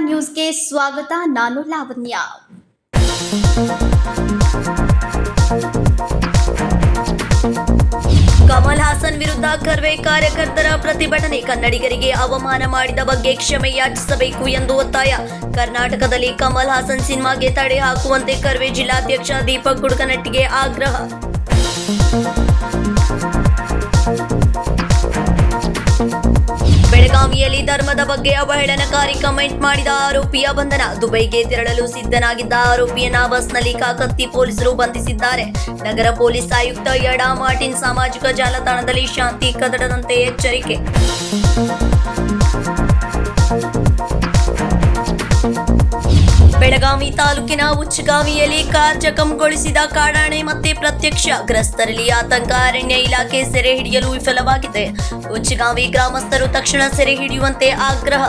ನ್ಯೂಸ್ಗೆ ಸ್ವಾಗತ. ನಾನು ಲಾವಣ್ಯ. ಕಮಲ್ ಹಾಸನ್ ವಿರುದ್ಧ ಕರ್ವೆ ಕಾರ್ಯಕರ್ತರ ಪ್ರತಿಭಟನೆ. ಕನ್ನಡಿಗರಿಗೆ ಅವಮಾನ ಮಾಡಿದ ಬಗ್ಗೆ ಕ್ಷಮೆ ಯಾಚಿಸಬೇಕು ಎಂದು ಒತ್ತಾಯ. ಕರ್ನಾಟಕದಲ್ಲಿ ಕಮಲ್ ಹಾಸನ್ ಸಿನಿಮಾಗೆ ತಡೆ ಹಾಕುವಂತೆ ಕರ್ವೆ ಜಿಲ್ಲಾಧ್ಯಕ್ಷ ದೀಪಕ್ ಗುಡ್ಕನಟ್ಟಿಗೆ ಆಗ್ರಹ. ಬೆಳಗಾವಿಯಲ್ಲಿ ಧರ್ಮದ ಬಗ್ಗೆ ಅವಹೇಳನಕಾರಿ ಕಮೆಂಟ್ ಮಾಡಿದ ಆರೋಪಿಯ ಬಂಧನ. ದುಬೈಗೆ ತೆರಳಲು ಸಿದ್ಧನಾಗಿದ್ದ ಆರೋಪಿಯನ್ನ ಬಸ್ನಲ್ಲಿ ಕಾಕತ್ತಿ ಪೊಲೀಸರು ಬಂಧಿಸಿದ್ದಾರೆ. ನಗರ ಪೊಲೀಸ್ ಆಯುಕ್ತ ಯಡಾ ಮಾರ್ಟಿನ್ ಸಾಮಾಜಿಕ ಜಾಲತಾಣದಲ್ಲಿ ಶಾಂತಿ ಕದಡದಂತೆ ಎಚ್ಚರಿಕೆ. ಬೆಳಗಾವಿ ತಾಲೂಕಿನ ಉಚ್ಚಗಾವಿಯಲ್ಲಿ ಕಾರ್ ಜಖಂಗೊಳಿಸಿದ ಕಾಡಾನೆ ಮತ್ತೆ ಪ್ರತ್ಯಕ್ಷ. ಗ್ರಸ್ತರಲ್ಲಿ ಆತಂಕ. ಅರಣ್ಯ ಇಲಾಖೆ ಸೆರೆ ಹಿಡಿಯಲು ವಿಫಲವಾಗಿದೆ. ಉಚ್ಚಗಾವಿ ಗ್ರಾಮಸ್ಥರು ತಕ್ಷಣ ಸೆರೆ ಹಿಡಿಯುವಂತೆ ಆಗ್ರಹ.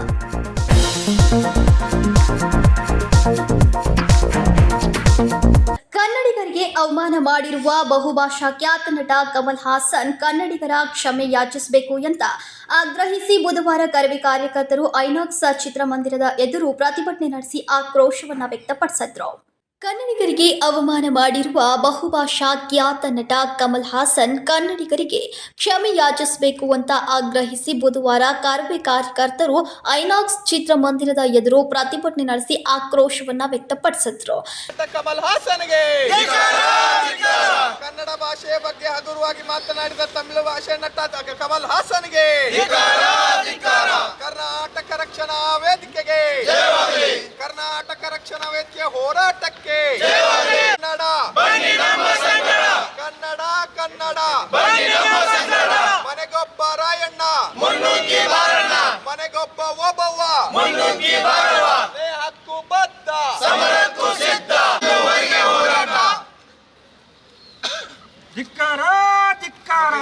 ಕನ್ನಡಿಗರಿಗೆ ಅವಮಾನ ಮಾಡಿರುವ ಬಹುಭಾಷಾ ಖ್ಯಾತ ನಟ ಕಮಲ್ ಹಾಸನ್ ಕನ್ನಡಿಗರ ಕ್ಷಮೆ ಯಾಚಿಸಬೇಕು ಅಂತ ಆಗ್ರಹಿಸಿ ಬುಧವಾರ ಕರ್ವೆ ಕಾರ್ಯಕರ್ತರು ಐನಾಕ್ಸ್ ಚಿತ್ರಮಂದಿರದ ಎದುರು ಪ್ರತಿಭಟನೆ ನಡೆಸಿ ಆಕ್ರೋಶವನ್ನು ವ್ಯಕ್ತಪಡಿಸಿದ್ರು. ಕನ್ನಡಿಗರಿಗೆ ಅವಮಾನ ಮಾಡಿರುವ ಬಹುಭಾಷಾ ಖ್ಯಾತ ನಟ ಕಮಲ್ ಹಾಸನ್ ಕನ್ನಡಿಗರಿಗೆ ಕ್ಷಮೆ ಯಾಚಿಸಬೇಕು ಅಂತ ಆಗ್ರಹಿಸಿ ಬುಧವಾರ ಕರ್ವೆ ಕಾರ್ಯಕರ್ತರು ಐನಾಕ್ಸ್ ಚಿತ್ರಮಂದಿರದ ಎದುರು ಪ್ರತಿಭಟನೆ ನಡೆಸಿ ಆಕ್ರೋಶವನ್ನ ವ್ಯಕ್ತಪಡಿಸಿದ್ರು. ಕಮಲ್ ಹಾಸನ್ಗೆ ಕನ್ನಡ ಭಾಷೆಯ ಬಗ್ಗೆ ಹಗುರವಾಗಿ ಮಾತನಾಡಿದ ತಮಿಳು ಭಾಷೆ ನಟ ಕಮಲ್ ಹಾಸನ್ಗೆ ಕರ್ನಾಟಕ ರಕ್ಷಣಾ ವೇದಿಕೆಗೆ ಕರ್ನಾಟಕ ರಕ್ಷಣಾ ವೇದಿಕೆ ಹೋರಾಟಕ್ಕೆ ಕನ್ನಡ ಕನ್ನಡ ಕನ್ನಡ ಮನೆಗೊಬ್ಬ ರಾಯಣ್ಣ ಮನೆಗೊಬ್ಬ ಓಬವ್ವ ಹಕ್ಕು ಬದ್ಧ ಸಮರಕ್ಕೂ ಸಿದ್ಧ ಹೋರಾಟ. ಧಿಕ್ಕಾರ ಧಿಕ್ಕಾರ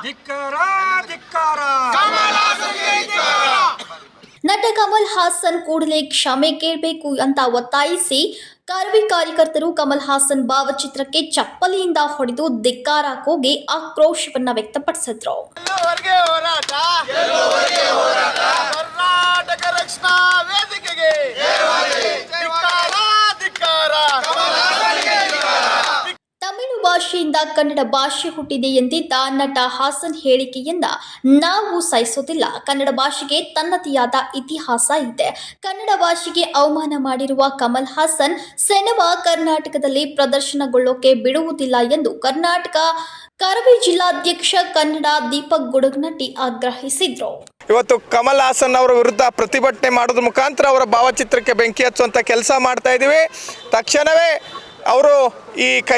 ಧಿಕ್ಕಾರ ಧಿಕ್ಕಾರ. ನಟ ಕಮಲ್ ಹಾಸನ್ ಕೂಡಲೇ ಕ್ಷಮೆ ಕೇಳಬೇಕು ಅಂತ ಒತ್ತಾಯಿಸಿ ಕರ್ವೆ ಕಾರ್ಯಕರ್ತರು ಕಮಲ್ ಹಾಸನ್ ಭಾವಚಿತ್ರಕ್ಕೆ ಚಪ್ಪಲಿಯಿಂದ ಹೊಡೆದು ಧಿಕ್ಕಾರ ಕೂಗಿ ಆಕ್ರೋಶವನ್ನ ವ್ಯಕ್ತಪಡಿಸಿದ್ರು. ಕರ್ನಾಟಕ ರಕ್ಷಣಾ ವೇದಿಕೆಗೆ ತಮಿಳು ಭಾಷೆಯಿಂದ ಕನ್ನಡ ಭಾಷೆ ಹುಟ್ಟಿದೆ ಎಂದಿದ್ದ ನಟ ಹಾಸನ್ ಹೇಳಿಕೆಯನ್ನ ನಾವು ಸಹಿಸೋದಿಲ್ಲ. ಕನ್ನಡ ಭಾಷೆಗೆ ತನ್ನದೇ ಇತಿಹಾಸ ಇದೆ. ಕನ್ನಡ ಭಾಷೆಗೆ ಅವಮಾನ ಮಾಡಿರುವ ಕಮಲ್ ಹಾಸನ್ ಸಿನಿಮಾ ಕರ್ನಾಟಕದಲ್ಲಿ ಪ್ರದರ್ಶನಗೊಳ್ಳೋಕೆ ಬಿಡುವುದಿಲ್ಲ ಎಂದು ಕರ್ನಾಟಕ ಕರ್ವೆ ಜಿಲ್ಲಾಧ್ಯಕ್ಷ ಕನ್ನಡ ದೀಪಕ್ ಗುಡ್ಕನಟ್ಟಿ ಆಗ್ರಹಿಸಿದ್ರು. ಇವತ್ತು ಕಮಲ್ ಹಾಸನ್ ಅವರ ವಿರುದ್ಧ ಪ್ರತಿಭಟನೆ ಮಾಡೋದ್ರ ಮುಖಾಂತರ ಅವರ ಭಾವಚಿತ್ರಕ್ಕೆ ಬೆಂಕಿ ಹಚ್ಚುವಂಥ ಕೆಲಸ ಮಾಡ್ತಾ ಇದ್ದೀವಿ. ತಕ್ಷಣವೇ ಅವರು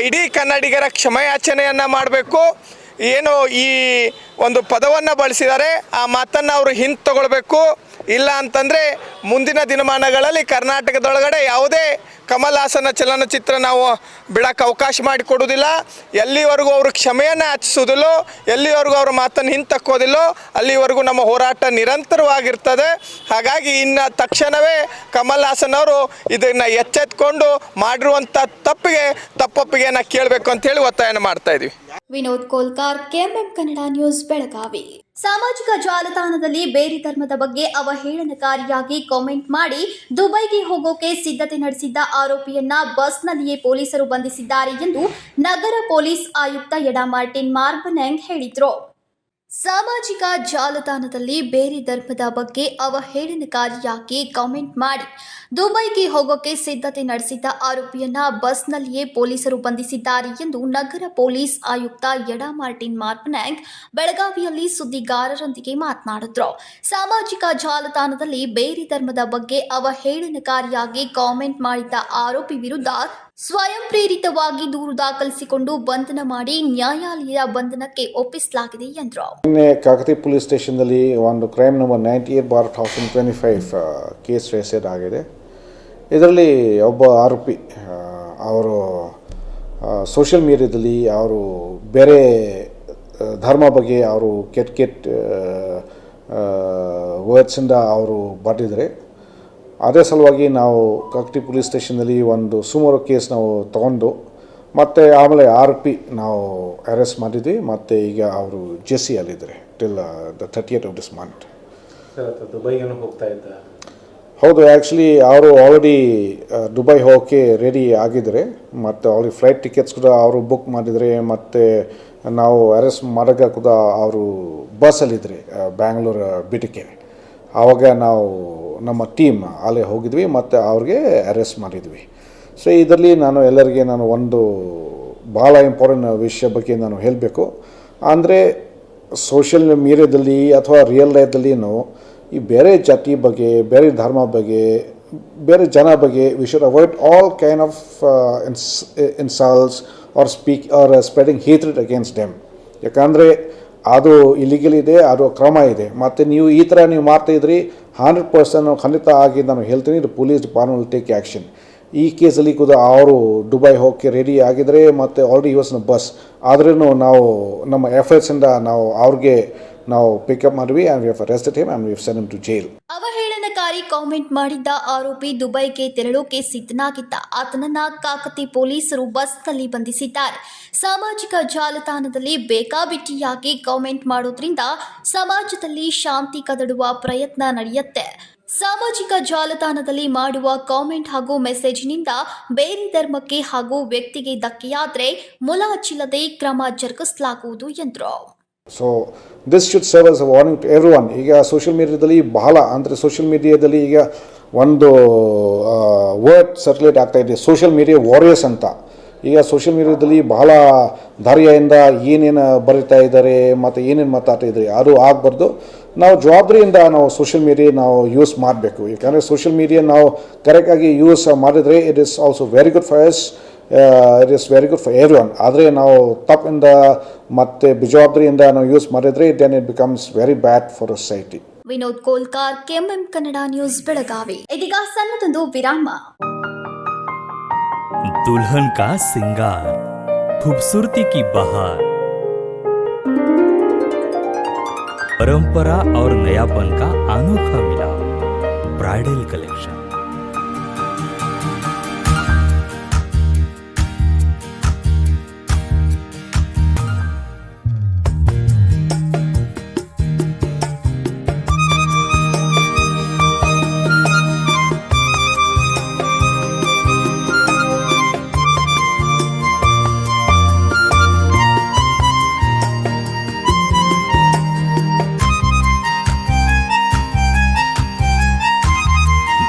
ಇಡೀ ಕನ್ನಡಿಗರ ಕ್ಷಮೆಯಾಚನೆಯನ್ನು ಮಾಡಬೇಕು. ಏನು ಈ ಒಂದು ಪದವನ್ನು ಬಳಸಿದ್ದಾರೆ ಆ ಮಾತನ್ನು ಅವರು ಹಿಂತೆಗೊಳ್ಬೇಕು. ಇಲ್ಲ ಅಂತಂದರೆ ಮುಂದಿನ ದಿನಮಾನಗಳಲ್ಲಿ ಕರ್ನಾಟಕದೊಳಗಡೆ ಯಾವುದೇ ಕಮಲ್ ಹಾಸನ ಚಲನಚಿತ್ರ ನಾವು ಬಿಡೋಕ್ಕೆ ಅವಕಾಶ ಮಾಡಿಕೊಡೋದಿಲ್ಲ. ಎಲ್ಲಿವರೆಗೂ ಅವರು ಕ್ಷಮೆಯನ್ನು ಯಾಚಿಸೋದಿಲ್ಲೋ, ಎಲ್ಲಿವರೆಗೂ ಅವ್ರ ಮಾತನ್ನು ಹಿಂತಕ್ಕೋದಿಲ್ಲೋ ಅಲ್ಲಿವರೆಗೂ ನಮ್ಮ ಹೋರಾಟ ನಿರಂತರವಾಗಿರ್ತದೆ. ಹಾಗಾಗಿ ಇನ್ನು ತಕ್ಷಣವೇ ಕಮಲ್ ಹಾಸನ್ ಅವರು ಇದನ್ನು ಎಚ್ಚೆತ್ಕೊಂಡು ಮಾಡಿರುವಂಥ ತಪ್ಪೊಪ್ಪಿಗೆಯನ್ನು ಕೇಳಬೇಕು ಅಂತೇಳಿ ಒತ್ತಾಯನ ಮಾಡ್ತಾ ಇದ್ದೀವಿ. Vinod Kolkar, KMM Kannada news, Belagavi. ಸಾಮಾಜಿಕ ಜಾಲತಾಣದಲ್ಲಿ ಬೇರೆ ಧರ್ಮದ ಬಗ್ಗೆ ಅವಹೇಳನಕಾರಿಯಾಗಿ ಕಾಮೆಂಟ್ ಮಾಡಿ ದುಬೈಗೆ ಹೋಗೋಕೆ ಸಿದ್ಧತೆ ನಡೆಸಿದ್ದ ಆರೋಪಿಯನ್ನ ಬಸ್ನಲ್ಲಿಯೇ ಪೊಲೀಸರು ಬಂಧಿಸಿದ್ದಾರೆ ಎಂದು ನಗರ ಪೊಲೀಸ್ ಆಯುಕ್ತ ಯಡಾ ಮಾರ್ಟಿನ್ ಮಾರ್ಬನೆಂಗ್ ಹೇಳಿದರು. ಸಾಮಾಜಿಕ ಜಾಲತಾಣದಲ್ಲಿ ಬೇರೆ ಧರ್ಮದ ಬಗ್ಗೆ ಅವಹೇಳನಕಾರಿಯಾಗಿ ಕಾಮೆಂಟ್ ಮಾಡಿ ದುಬೈಗೆ ಹೋಗೋಕೆ ಸಿದ್ಧತೆ ನಡೆಸಿದ್ದ ಆರೋಪಿಯನ್ನ ಬಸ್ನಲ್ಲಿಯೇ ಪೊಲೀಸರು ಬಂಧಿಸಿದ್ದಾರೆ ಎಂದು ನಗರ ಪೊಲೀಸ್ ಆಯುಕ್ತ ಯಡಾ ಮಾರ್ಟಿನ್ ಮಾರ್ಬನೆಂಗ್ ಬೆಳಗಾವಿಯಲ್ಲಿ ಸುದ್ದಿಗಾರರೊಂದಿಗೆ ಮಾತನಾಡಿದ್ರು. ಸಾಮಾಜಿಕ ಜಾಲತಾಣದಲ್ಲಿ ಬೇರೆ ಧರ್ಮದ ಬಗ್ಗೆ ಅವಹೇಳನಕಾರಿಯಾಗಿ ಕಾಮೆಂಟ್ ಮಾಡಿದ್ದ ಆರೋಪಿ ವಿರುದ್ಧ ಸ್ವಯಂ ಪ್ರೇರಿತವಾಗಿ ದೂರು ದಾಖಲಿಸಿಕೊಂಡು ಬಂಧನ ಮಾಡಿ ನ್ಯಾಯಾಲಯದ ಬಂಧನಕ್ಕೆ ಒಪ್ಪಿಸಲಾಗಿದೆ ಎಂದರು. ನಿನ್ನೆ ಕಾಕತಿ ಪೊಲೀಸ್ ಸ್ಟೇಷನ್ನಲ್ಲಿ ಒಂದು ಕ್ರೈಮ್ ನಂಬರ್ 98/2025 ಕೇಸ್ ರಿಜಿಸ್ಟರ್ ಆಗಿದೆ. ಇದರಲ್ಲಿ ಒಬ್ಬ ಆರೋಪಿ ಅವರು ಸೋಷಿಯಲ್ ಮೀಡಿಯಾದಲ್ಲಿ ಅವರು ಬೇರೆ ಧರ್ಮ ಬಗ್ಗೆ ಅವರು ಕೆಟ್ಟ ವರ್ಡ್ಸಿಂದ ಅವರು ಬರೆದಿದ್ದಾರೆ. ಅದೇ ಸಲುವಾಗಿ ನಾವು ಕಾಕಟಿ ಪೊಲೀಸ್ ಸ್ಟೇಷನ್ನಲ್ಲಿ ಒಂದು ಸುಮಾರು ಕೇಸ್ ನಾವು ತೊಗೊಂಡು ಮತ್ತು ಆಮೇಲೆ ಆರೋಪಿ ನಾವು ಅರೆಸ್ಟ್ ಮಾಡಿದ್ವಿ. ಮತ್ತು ಈಗ ಅವರು ಜೆಸಿಯಲ್ಲಿದ್ದಾರೆ till the 30th of this month. ದುಬೈಗೆ ಹೋಗ್ತಾ ಇದ್ದ. ಹೌದು, ಆ್ಯಕ್ಚುಲಿ ಅವರು ಆಲ್ರೆಡಿ ದುಬೈ ಹೋಗೋಕ್ಕೆ ರೆಡಿ ಆಗಿದ್ದಾರೆ ಮತ್ತು ಆಲ್ರೆಡಿ ಫ್ಲೈಟ್ ಟಿಕೆಟ್ಸ್ ಕೂಡ ಅವರು ಬುಕ್ ಮಾಡಿದರೆ ಮತ್ತು ನಾವು ಅರೆಸ್ಟ್ ಮಾಡೋಕ್ಕೆ ಕೂಡ ಅವರು ಬಸ್ಸಲ್ಲಿದ್ದರೆ ಬ್ಯಾಂಗ್ಳೂರು ಬಿಟ್ಟಕ್ಕೆ. ಆವಾಗ ನಾವು ನಮ್ಮ ಟೀಮ್ ಅಲ್ಲೇ ಹೋಗಿದ್ವಿ ಮತ್ತು ಅವ್ರಿಗೆ ಅರೆಸ್ಟ್ ಮಾಡಿದ್ವಿ. ಸೊ ಇದರಲ್ಲಿ ನಾನು ಎಲ್ಲರಿಗೆ ಒಂದು ಭಾಳ ಇಂಪಾರ್ಟೆಂಟ್ ವಿಷಯ ಬಗ್ಗೆ ನಾನು ಹೇಳಬೇಕು. ಅಂದರೆ ಸೋಷಿಯಲ್ ಮೀಡಿಯಾದಲ್ಲಿ ಅಥವಾ ರಿಯಲ್ ಲೈಫ್ದಲ್ಲಿನೂ ಈ ಬೇರೆ ಜಾತಿ ಬಗ್ಗೆ, ಬೇರೆ ಧರ್ಮ ಬಗ್ಗೆ, ಬೇರೆ ಜನ ಬಗ್ಗೆ we should avoid all kind of insults R spreading hatred against them. ಯಾಕಂದರೆ ಅದು ಇಲಿಗಲ್ ಇದೆ, ಅದು ಕ್ರಮ ಇದೆ. ಮತ್ತು ನೀವು ಈ ಥರ ನೀವು ಮಾಡ್ತಾಯಿದ್ರಿ 100% ಖಂಡಿತ ಆಗಿ ನಾನು ಹೇಳ್ತೀನಿ, ಇದು police department will take action. ಈ ಕೇಸಲ್ಲಿ ಕೂಡ ಅವರು ದುಬೈ ಹೋಗೋಕ್ಕೆ ರೆಡಿ ಆಗಿದ್ದಾರೆ ಮತ್ತು ಆಲ್ರೆಡಿ ಯುಎಸ್ನ ಬಸ್. ಆದ್ರೂ ನಾವು ನಮ್ಮ ಎಫರ್ಟ್ಸಿಂದ ನಾವು ಅವ್ರಿಗೆ ನಾವು ಪಿಕಪ್ ಮಾಡಿದ್ವಿ and we have arrested him and we have sent him to jail. ಅವಹೇಳನಕಾರಿ ಕಾಮೆಂಟ್ ಮಾಡಿದ್ದ ಆರೋಪಿ ದುಬೈಗೆ ತೆರಳೋಕೆ ಸಿದ್ಧನಾಗಿದ್ದ. ಆತನನ್ನ ಕಾಕತಿ ಪೊಲೀಸರು ಬಸ್ನಲ್ಲಿ ಬಂಧಿಸಿದ್ದಾರೆ. ಸಾಮಾಜಿಕ ಜಾಲತಾಣದಲ್ಲಿ ಬೇಕಾಬಿಟ್ಟಿಯಾಗಿ ಕಾಮೆಂಟ್ ಮಾಡೋದ್ರಿಂದ ಸಮಾಜದಲ್ಲಿ ಶಾಂತಿ ಕದಡುವ ಪ್ರಯತ್ನ ನಡೆಯುತ್ತೆ. ಸಾಮಾಜಿಕ ಜಾಲತಾಣದಲ್ಲಿ ಮಾಡುವ ಕಾಮೆಂಟ್ ಹಾಗೂ ಮೆಸೇಜ್ನಿಂದ ಬೇರೆ ಧರ್ಮಕ್ಕೆ ಹಾಗೂ ವ್ಯಕ್ತಿಗೆ ಧಕ್ಕೆಯಾದರೆ ಮುಲಾಜಿಲ್ಲದೆ ಕ್ರಮ ಜರುಗಿಸಲಾಗುವುದು ಎಂದರು. So this should serve as a warning to every one. ಈಗ ಸೋಷಿಯಲ್ ಮೀಡಿಯಾದಲ್ಲಿ ಬಹಳ ಅಂದರೆ ಸೋಷಿಯಲ್ ಮೀಡಿಯಾದಲ್ಲಿ ಈಗ ಒಂದು ವರ್ಡ್ ಸರ್ಕ್ಯುಲೇಟ್ ಆಗ್ತಾಯಿದೆ, ಸೋಷಿಯಲ್ ಮೀಡಿಯಾ ವಾರಿಯರ್ಸ್ ಅಂತ. ಈಗ ಸೋಷಿಯಲ್ ಮೀಡಿಯಾದಲ್ಲಿ ಬಹಳ ಧೈರ್ಯದಿಂದ ಏನೇನು ಬರೀತಾ ಇದ್ದಾರೆ ಮತ್ತು ಏನೇನು ಮಾತಾಡ್ತಾ ಇದ್ದಾರೆ ಅದು ಆಗಬಾರ್ದು. ನಾವು ಜವಾಬ್ದಾರಿಯಿಂದ ನಾವು ಸೋಷಿಯಲ್ ಮೀಡಿಯಾ ನಾವು ಯೂಸ್ ಮಾಡಬೇಕು. ಯಾಕಂದರೆ ಸೋಷಿಯಲ್ ಮೀಡಿಯಾ ನಾವು ಕರೆಕ್ಟಾಗಿ ಯೂಸ್ ಮಾಡಿದರೆ it is also very good for us, it is very good for every one. ಆದರೆ ನಾವು ತಪ್ಪಿಂದ ಮತ್ತು ಬೇಜವಾಬ್ದಾರಿಯಿಂದ ನಾವು ಯೂಸ್ ಮಾಡಿದರೆ then it becomes very bad for society. Vinod Kolkar, KMM Kannada news, Belagavi. ಇದೀಗ ಸಣ್ಣದೊಂದು ವಿರಾಮ. दुल्हन का सिंगार, खूबसूरती की बहार, परंपरा और नयापन का अनोखा मिलाप, ब्राइडल कलेक्शन।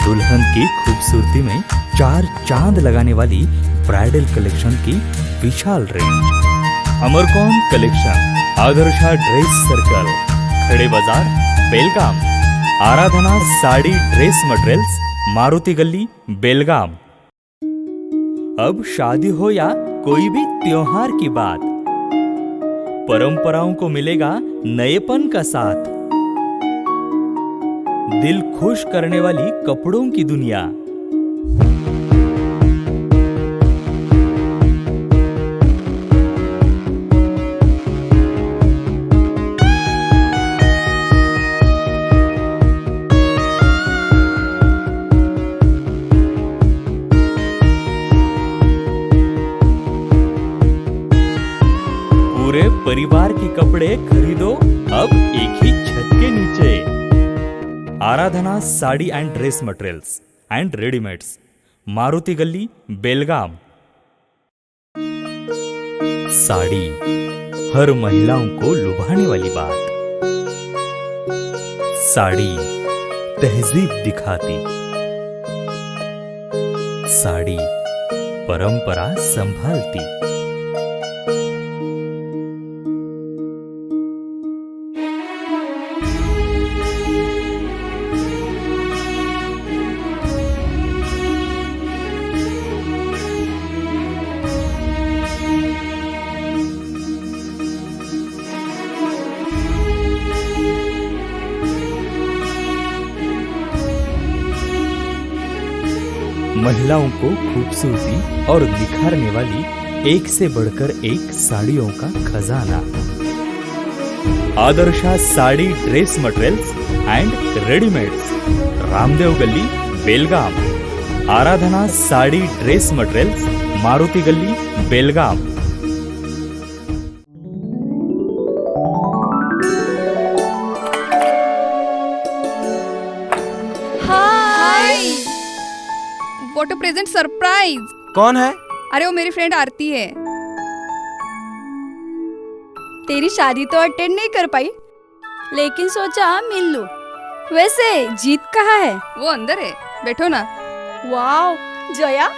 दुल्हन की खूबसूरती में चार चांद लगाने वाली ब्राइडल कलेक्शन की विशाल रेंज। अमरकॉन collection, Adarsha dress circle, Khade Bazar, Belgaum. Aradhana sari dress materials, Maruti Galli, Belgaum. अब शादी हो या कोई भी त्योहार की बात, परंपराओं को मिलेगा नएपन का साथ। दिल खुश करने वाली कपड़ों की दुनिया। पूरे परिवार के कपड़े खरीदो अब एक ही छत के नीचे। Aradhana sari and dress materials and readymades, Maruti Galli, Belgaum. Sari हर महिलाओं को लुभाने वाली बात। साड़ी तहजीब दिखाती, साड़ी परंपरा संभालती। महिलाओं को खूबसूरती और निखारने वाली एक से बढ़कर एक साड़ियों का खजाना। Adarsha sari dress materials and readymades, Ramdev Galli, Belgaum. Aradhana sari dress materials, Maruti Galli, Belgaum. What a present surprise. कौन है? अरे वो मेरी फ्रेंड आरती है। तेरी शादी तो अटेंड नहीं कर पाई, लेकिन सोचा मिल लूं। वैसे जीत कहाँ है? वो अंदर है, बैठो ना। वाओ जया,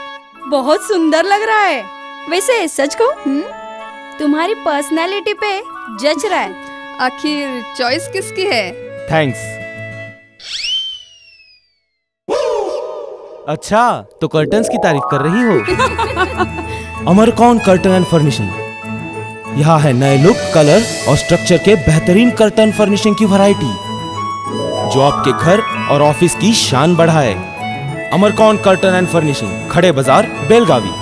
बहुत सुंदर लग रहा है। वैसे सच कहूं, तुम्हारी पर्सनालिटी पे जज रहा है। आखिर चॉइस किसकी है? थैंक्स। अच्छा, तो कर्टन्स की तारीफ कर रही हो? अमरकौन कर्टन एंड फर्निशिंग। यहाँ है नए लुक, कलर और स्ट्रक्चर के बेहतरीन कर्टन फर्निशिंग की वैरायटी, जो आपके घर और ऑफिस की शान बढ़ाए। अमरकौन कर्टन एंड फर्निशिंग, खड़े बाजार, बेलगावी।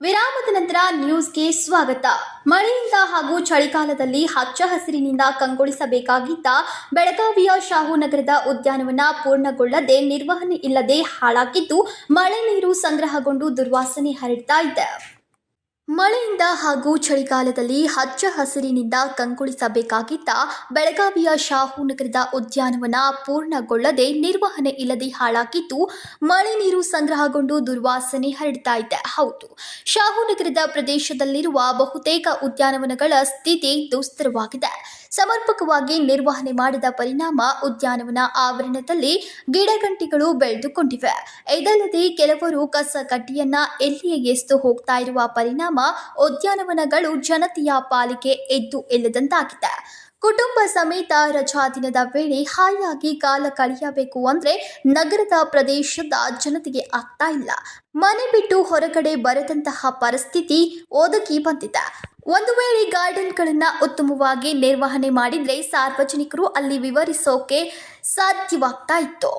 ವಿರಾಮದ ನಂತರ ನ್ಯೂಸ್ಗೆ ಸ್ವಾಗತ. ಮಳೆಯಿಂದ ಹಾಗೂ ಚಳಿಗಾಲದಲ್ಲಿ ಹಚ್ಚ ಹಸಿರಿನಿಂದ ಕಂಗೊಳಿಸಬೇಕಾಗಿದ್ದ ಬೆಳಗಾವಿಯ ಶಾಹುನಗರದ ಉದ್ಯಾನವನ ಪೂರ್ಣಗೊಳ್ಳದೆ ನಿರ್ವಹಣೆ ಇಲ್ಲದೆ ಹಾಳಾಗಿದ್ದು ಮಳೆ ನೀರು ಸಂಗ್ರಹಗೊಂಡು ದುರ್ವಾಸನೆ ಹರಡ್ತಾ ಇದೆ. ಮಳೆಯಿಂದ ಹಾಗೂ ಚಳಿಗಾಲದಲ್ಲಿ ಹಚ್ಚ ಹಸಿರಿನಿಂದ ಕಂಗೊಳಿಸಬೇಕಾಗಿದ್ದ ಬೆಳಗಾವಿಯ ಶಾಹುನಗರದ ಉದ್ಯಾನವನ ಪೂರ್ಣಗೊಳ್ಳದೆ ನಿರ್ವಹಣೆ ಇಲ್ಲದೆ ಹಾಳಾಗಿದ್ದು ಮಳೆ ನೀರು ಸಂಗ್ರಹಗೊಂಡು ದುರ್ವಾಸನೆ ಹರಡ್ತಾ ಇದೆ. ಹೌದು, ಶಾಹುನಗರದ ಪ್ರದೇಶದಲ್ಲಿರುವ ಬಹುತೇಕ ಉದ್ಯಾನವನಗಳ ಸ್ಥಿತಿ ದುಸ್ತರವಾಗಿದೆ. ಸಮರ್ಪಕವಾಗಿ ನಿರ್ವಹಣೆ ಮಾಡಿದ ಪರಿಣಾಮ ಉದ್ಯಾನವನ ಆವರಣದಲ್ಲಿ ಗಿಡಗಂಟಿಗಳು ಬೆಳೆದುಕೊಂಡಿವೆ. ಇದಲ್ಲದೆ ಕೆಲವರು ಕಸ ಕಡ್ಡಿಯನ್ನ ಎಲ್ಲಿಯೇ ಎಸ್ದು ಹೋಗ್ತಾ ಇರುವ ಪರಿಣಾಮ ಉದ್ಯಾನವನಗಳು ಜನತೆಯ ಪಾಲಿಗೆ ಎದ್ದು ಇಲ್ಲದಂತಾಗಿದೆ. ಕುಟುಂಬ ಸಮೇತ ರಜಾ ದಿನದ ವೇಳೆ ಹಾಯಾಗಿ ಕಾಲ ಕಳೆಯಬೇಕು ಅಂದ್ರೆ ನಗರದ ಪ್ರದೇಶದ ಜನತೆಗೆ ಆಗ್ತಾ ಇಲ್ಲ. ಮನೆ ಬಿಟ್ಟು ಹೊರಗಡೆ ಬರದಂತಹ ಪರಿಸ್ಥಿತಿ ಒದಗಿ ಬಂದಿದೆ. ಒಂದು ವೇಳೆ ಗಾರ್ಡನ್ಗಳನ್ನ ಉತ್ತಮವಾಗಿ ನಿರ್ವಹಣೆ ಮಾಡಿದ್ರೆ ಸಾರ್ವಜನಿಕರು ಅಲ್ಲಿ ವಿವರಿಸೋಕೆ ಸಾಧ್ಯವಾಗ್ತಾ ಇತ್ತು.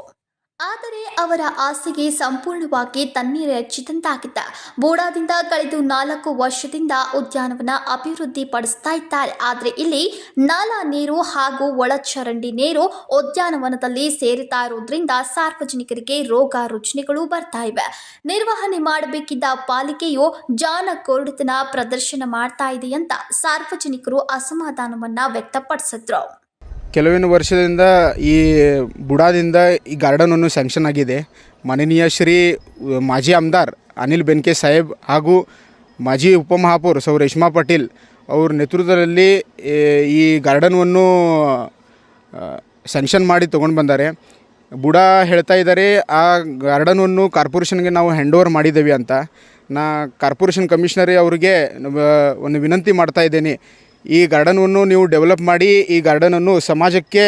ಆದರೆ ಅವರ ಆಸೆಗೆ ಸಂಪೂರ್ಣವಾಗಿ ತಣ್ಣೀರೆಚ್ಚಿದಂತಾಗಿದೆ. ಬೂಡಾದಿಂದ ಕಳೆದ 4 ವರ್ಷದಿಂದ ಉದ್ಯಾನವನ ಅಭಿವೃದ್ಧಿ ಪಡಿಸ್ತಾ ಇದ್ದಾರೆ. ಆದರೆ ಇಲ್ಲಿ ನಾಲಾ ನೀರು ಹಾಗೂ ಒಳಚರಂಡಿ ನೀರು ಉದ್ಯಾನವನದಲ್ಲಿ ಸೇರುತ್ತಾ ಇರೋದ್ರಿಂದ ಸಾರ್ವಜನಿಕರಿಗೆ ರೋಗ ರುಜಿನಗಳು ಬರ್ತಾ ಇವೆ. ನಿರ್ವಹಣೆ ಮಾಡಬೇಕಿದ್ದ ಪಾಲಿಕೆಯು ಜಾಣಕೋರತನ ಪ್ರದರ್ಶನ ಮಾಡ್ತಾ ಇದೆ ಅಂತ ಸಾರ್ವಜನಿಕರು ಅಸಮಾಧಾನವನ್ನ ವ್ಯಕ್ತಪಡಿಸಿದ್ರು. ಕೆಲವಿನ ವರ್ಷದಿಂದ ಈ ಬುಡಾದಿಂದ ಈ ಗಾರ್ಡನನ್ನು ಸ್ಯಾಂಕ್ಷನ್ ಆಗಿದೆ. ಮಾನನೀಯ ಶ್ರೀ ಮಾಜಿ ಆಮದಾರ್ ಅನಿಲ್ ಬೆನ್ಕೆ ಸಾಹೇಬ್ ಹಾಗೂ ಮಾಜಿ ಉಪಮಹಾಪೌರ್ ಸೌ ರೇಷ್ಮಾ ಪಾಟೀಲ್ ಅವ್ರ ನೇತೃತ್ವದಲ್ಲಿ ಈ ಗಾರ್ಡನನ್ನು ಸ್ಯಾಂಕ್ಷನ್ ಮಾಡಿ ತೊಗೊಂಡು ಬಂದ್ದಾರೆ. ಬುಡಾ ಹೇಳ್ತಾ ಇದ್ದಾರೆ ಆ ಗಾರ್ಡನನ್ನು ಕಾರ್ಪೊರೇಷನ್ಗೆ ನಾವು ಹ್ಯಾಂಡ್ ಓವರ್ ಮಾಡಿದ್ದೇವೆ ಅಂತ. ನಾ ಕಾರ್ಪೊರೇಷನ್ ಕಮಿಷನರೇ ಅವರಿಗೆ ಒಂದು ವಿನಂತಿ ಮಾಡ್ತಾ ಇದ್ದೇನೆ, ಈ ಗಾರ್ಡನನ್ನು ನೀವು ಡೆವಲಪ್ ಮಾಡಿ ಈ ಗಾರ್ಡನನ್ನು ಸಮಾಜಕ್ಕೆ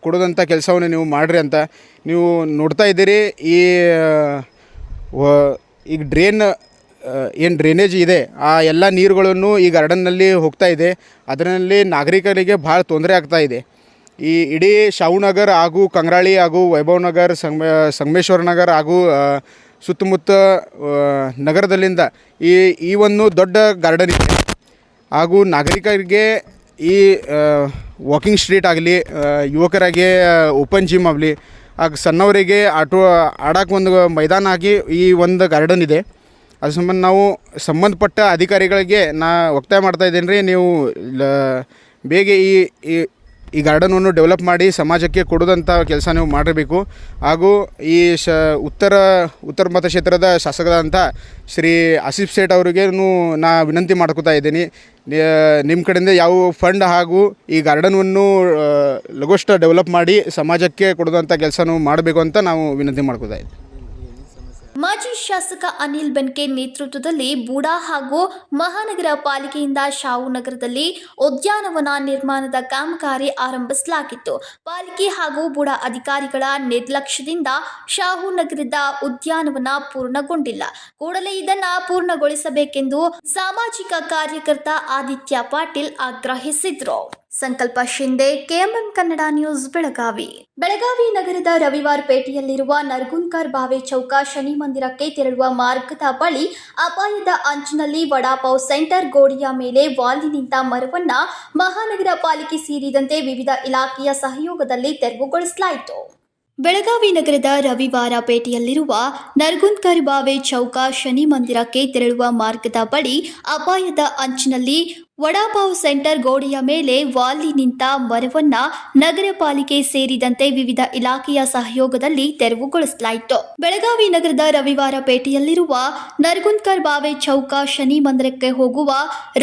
ಕೊಡೋದಂಥ ಕೆಲಸವನ್ನು ನೀವು ಮಾಡಿರಿ ಅಂತ. ನೀವು ನೋಡ್ತಾ ಇದ್ದೀರಿ ಈಗ ಏನು ಡ್ರೈನೇಜ್ ಇದೆ ಆ ಎಲ್ಲ ನೀರುಗಳನ್ನು ಈ ಗಾರ್ಡನ್ನಲ್ಲಿ ಹೋಗ್ತಾ ಇದೆ. ಅದರಲ್ಲಿ ನಾಗರಿಕರಿಗೆ ಭಾಳ ತೊಂದರೆ ಆಗ್ತಾ ಇದೆ. ಈ ಇಡೀ ಶಾಹುನಗರ್ ಹಾಗೂ ಕಂಗ್ರಾಳಿ ಹಾಗೂ ವೈಭವ್ ನಗರ್, ಸಂಗಮೇಶ್ವರ ನಗರ್ ಹಾಗೂ ಸುತ್ತಮುತ್ತ ನಗರದಲ್ಲಿಂದ ಈ ಒಂದು ದೊಡ್ಡ ಗಾರ್ಡನ್ ಇದೆ. ಹಾಗೂ ನಾಗರಿಕರಿಗೆ ಈ ವಾಕಿಂಗ್ ಸ್ಟ್ರೀಟ್ ಆಗಲಿ, ಯುವಕರಿಗೆ ಓಪನ್ ಜಿಮ್ ಆಗಲಿ, ಹಾಗೂ ಸಣ್ಣವರಿಗೆ ಆಡೋಕೆ ಒಂದು ಮೈದಾನ ಆಗಿ ಈ ಒಂದು ಗಾರ್ಡನ್ ಇದೆ. ಅದ್ರ ಸಂಬಂಧ ನಾವು ಸಂಬಂಧಪಟ್ಟ ಅಧಿಕಾರಿಗಳಿಗೆ ಒತ್ತಾಯ ಮಾಡ್ತಾ ಇದ್ದೇನೆ ರೀ, ನೀವು ಬೇಗ ಈ ಗಾರ್ಡನನ್ನು ಡೆವಲಪ್ ಮಾಡಿ ಸಮಾಜಕ್ಕೆ ಕೊಡೋದಂಥ ಕೆಲಸ ನೀವು ಮಾಡಿರಬೇಕು. ಹಾಗೂ ಈ ಉತ್ತರ ಮತಕ್ಷೇತ್ರದ ಶಾಸಕರಾದಂಥ ಶ್ರೀ ಆಸಿಫ್ ಸೇಠ್ ಅವರಿಗೆ ನಾ ವಿನಂತಿ ಮಾಡ್ಕೋತಾ ಇದ್ದೀನಿ, ನಿಮ್ಮ ಕಡೆಯಿಂದ ಯಾವ ಫಂಡ್ ಹಾಗೂ ಈ ಗಾರ್ಡನನ್ನು ಲಘುಷ್ಟ ಡೆವಲಪ್ ಮಾಡಿ ಸಮಾಜಕ್ಕೆ ಕೊಡೋದಂಥ ಕೆಲಸ ಮಾಡಬೇಕು ಅಂತ ನಾವು ವಿನಂತಿ ಮಾಡ್ಕೋತಾ ಇದ್ದೀವಿ. ಮಾಜಿ ಶಾಸಕ ಅನಿಲ್ ಬೆನ್ಕೆ ನೇತೃತ್ವದಲ್ಲಿ ಬೂಡಾ ಹಾಗೂ ಮಹಾನಗರ ಪಾಲಿಕೆಯಿಂದ ಶಾಹುನಗರದಲ್ಲಿ ಉದ್ಯಾನವನ ನಿರ್ಮಾಣದ ಕಾಮಗಾರಿ ಆರಂಭಿಸಲಾಗಿತ್ತು. ಪಾಲಿಕೆ ಹಾಗೂ ಬೂಡಾ ಅಧಿಕಾರಿಗಳ ನಿರ್ಲಕ್ಷ್ಯದಿಂದ ಶಾಹುನಗರದ ಉದ್ಯಾನವನ ಪೂರ್ಣಗೊಂಡಿಲ್ಲ. ಕೂಡಲೇ ಇದನ್ನು ಪೂರ್ಣಗೊಳಿಸಬೇಕೆಂದು ಸಾಮಾಜಿಕ ಕಾರ್ಯಕರ್ತ ಆದಿತ್ಯ ಪಾಟೀಲ್ ಆಗ್ರಹಿಸಿದರು. ಸಂಕಲ್ಪ ಶಿಂದೆ, ಕೆಎಂಎಂ ಕನ್ನಡ ನ್ಯೂಸ್, ಬೆಳಗಾವಿ. ಬೆಳಗಾವಿ ನಗರದ ರವಿವಾರ ಪೇಟೆಯಲ್ಲಿರುವ ನರಗುಂದ್ಕರ್ ಬಾವೆ ಚೌಕ ಶನಿ ಮಂದಿರಕ್ಕೆ ತೆರಳುವ ಮಾರ್ಗದ ಬಳಿ ಅಪಾಯದ ಅಂಚಿನಲ್ಲಿ ವಡಾಪಾವ್ ಸೆಂಟರ್ ಗೋಡೆಯ ಮೇಲೆ ವಾಲಿ ನಿಂತ ಮರವನ್ನ ಮಹಾನಗರ ಪಾಲಿಕೆ ಸೇರಿದಂತೆ ವಿವಿಧ ಇಲಾಖೆಯ ಸಹಯೋಗದಲ್ಲಿ ತೆರವುಗೊಳಿಸಲಾಯಿತು. ಬೆಳಗಾವಿ ನಗರದ ರವಿವಾರ ಪೇಟೆಯಲ್ಲಿರುವ ನರಗುಂದ್ಕರ್ ಬಾವೆ ಚೌಕ ಶನಿ ಮಂದಿರಕ್ಕೆ ತೆರಳುವ ಮಾರ್ಗದ ಬಳಿ ಅಪಾಯದ ಅಂಚಿನಲ್ಲಿ ವಡಾಪಾವ್ ಸೆಂಟರ್ ಗೋಡೆಯ ಮೇಲೆ ವಾಲಿ ನಿಂತ ಮರವನ್ನ ನಗರ ಪಾಲಿಕೆ ಸೇರಿದಂತೆ ವಿವಿಧ ಇಲಾಖೆಯ ಸಹಯೋಗದಲ್ಲಿ ತೆರವುಗೊಳಿಸಲಾಯಿತು. ಬೆಳಗಾವಿ ನಗರದ ರವಿವಾರ ಪೇಟೆಯಲ್ಲಿರುವ ನರಗುಂದ್ಕರ್ ಬಾವೆ ಚೌಕ ಶನಿ ಮಂದಿರಕ್ಕೆ ಹೋಗುವ